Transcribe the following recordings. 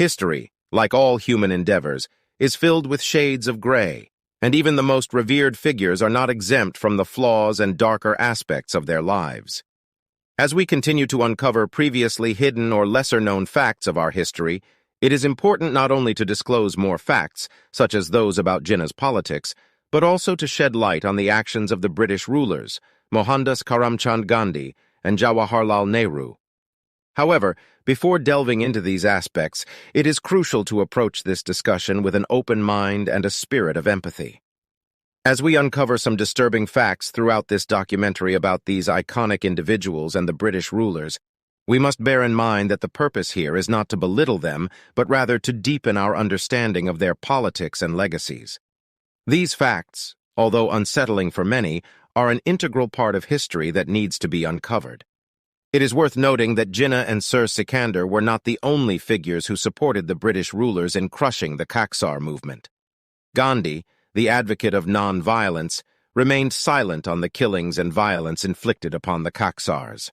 History, like all human endeavors, is filled with shades of gray, and even the most revered figures are not exempt from the flaws and darker aspects of their lives. As we continue to uncover previously hidden or lesser-known facts of our history, it is important not only to disclose more facts, such as those about Jinnah's politics, but also to shed light on the actions of the British rulers, Mohandas Karamchand Gandhi and Jawaharlal Nehru. However, before delving into these aspects, it is crucial to approach this discussion with an open mind and a spirit of empathy. As we uncover some disturbing facts throughout this documentary about these iconic individuals and the British rulers, we must bear in mind that the purpose here is not to belittle them, but rather to deepen our understanding of their politics and legacies. These facts, although unsettling for many, are an integral part of history that needs to be uncovered. It is worth noting that Jinnah and Sir Sikander were not the only figures who supported the British rulers in crushing the Khaksar movement. Gandhi, the advocate of non-violence, remained silent on the killings and violence inflicted upon the Khaksars.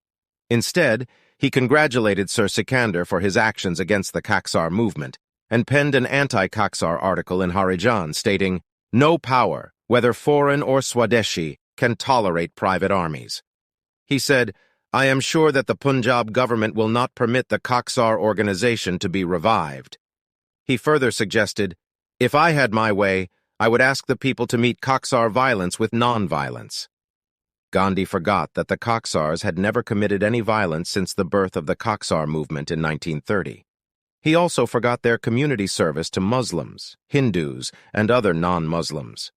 Instead, he congratulated Sir Sikander for his actions against the Khaksar movement and penned an anti-Khaksar article in Harijan stating, "No power, whether foreign or Swadeshi, can tolerate private armies." He said, "I am sure that the Punjab government will not permit the Khaksar organization to be revived." He further suggested, "If I had my way, I would ask the people to meet Khaksar violence with non-violence." Gandhi forgot that the Khaksars had never committed any violence since the birth of the Khaksar movement in 1930. He also forgot their community service to Muslims, Hindus, and other non-Muslims.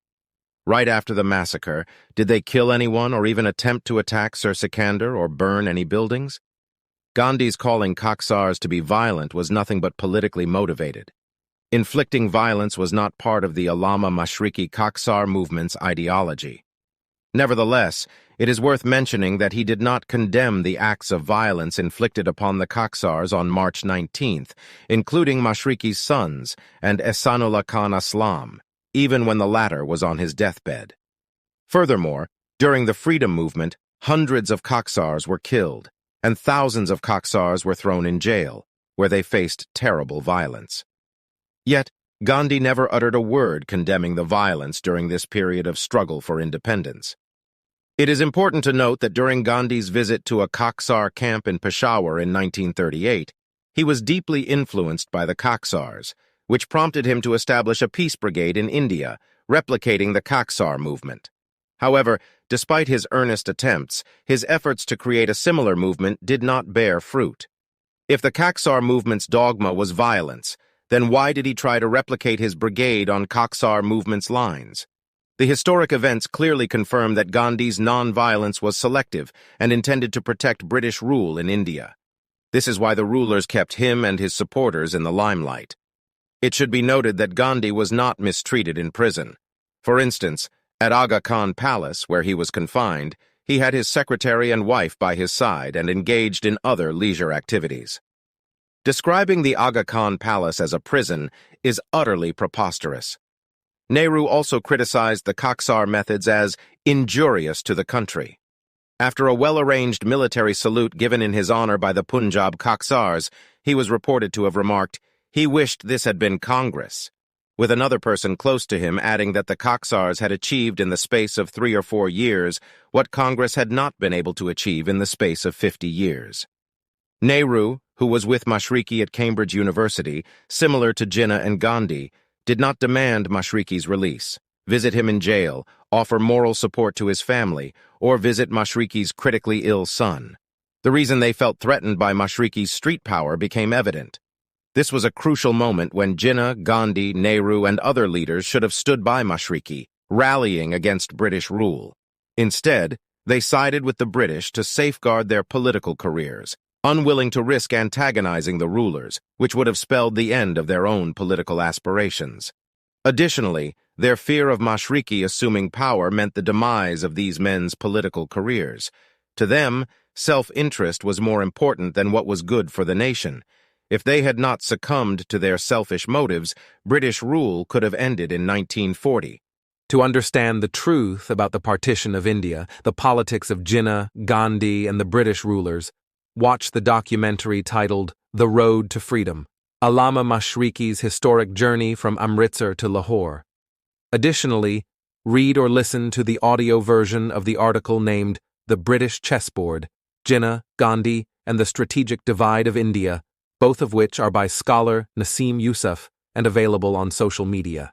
Right after the massacre, did they kill anyone or even attempt to attack Sir Sikander or burn any buildings? Gandhi's calling Khaksars to be violent was nothing but politically motivated. Inflicting violence was not part of the Allama Mashriqi Khaksar movement's ideology. Nevertheless, it is worth mentioning that he did not condemn the acts of violence inflicted upon the Khaksars on March 19th, including Mashriqi's sons and Ehsanullah Khan Aslam, even when the latter was on his deathbed. Furthermore, during the freedom movement, hundreds of Khaksars were killed, and thousands of Khaksars were thrown in jail, where they faced terrible violence. Yet, Gandhi never uttered a word condemning the violence during this period of struggle for independence. It is important to note that during Gandhi's visit to a Khaksar camp in Peshawar in 1938, he was deeply influenced by the Khaksars, which prompted him to establish a peace brigade in India, replicating the Khaksar movement. However, despite his earnest attempts, his efforts to create a similar movement did not bear fruit. If the Khaksar movement's dogma was violence, then why did he try to replicate his brigade on Khaksar movement's lines? The historic events clearly confirm that Gandhi's non-violence was selective and intended to protect British rule in India. This is why the rulers kept him and his supporters in the limelight. It should be noted that Gandhi was not mistreated in prison. For instance, at Aga Khan Palace, where he was confined, he had his secretary and wife by his side and engaged in other leisure activities. Describing the Aga Khan Palace as a prison is utterly preposterous. Nehru also criticized the Khaksar methods as injurious to the country. After a well-arranged military salute given in his honor by the Punjab Khaksars, he was reported to have remarked, "He wished this had been Congress," with another person close to him adding that the Khaksars had achieved in the space of 3 or 4 years what Congress had not been able to achieve in the space of 50 years. Nehru, who was with Mashriqi at Cambridge University, similar to Jinnah and Gandhi, did not demand Mashriqi's release, visit him in jail, offer moral support to his family, or visit Mashriqi's critically ill son. The reason they felt threatened by Mashriqi's street power became evident. This was a crucial moment when Jinnah, Gandhi, Nehru, and other leaders should have stood by Mashriqi, rallying against British rule. Instead, they sided with the British to safeguard their political careers, unwilling to risk antagonizing the rulers, which would have spelled the end of their own political aspirations. Additionally, their fear of Mashriqi assuming power meant the demise of these men's political careers. To them, self-interest was more important than what was good for the nation. If they had not succumbed to their selfish motives, British rule could have ended in 1940. To understand the truth about the partition of India, the politics of Jinnah, Gandhi, and the British rulers, watch the documentary titled The Road to Freedom. Allama Mashriqi's historic journey from Amritsar to Lahore. Additionally, read or listen to the audio version of the article named The British Chessboard, Jinnah, Gandhi, and the Strategic Divide of India, both of which are by scholar Nasim Yousaf and available on social media.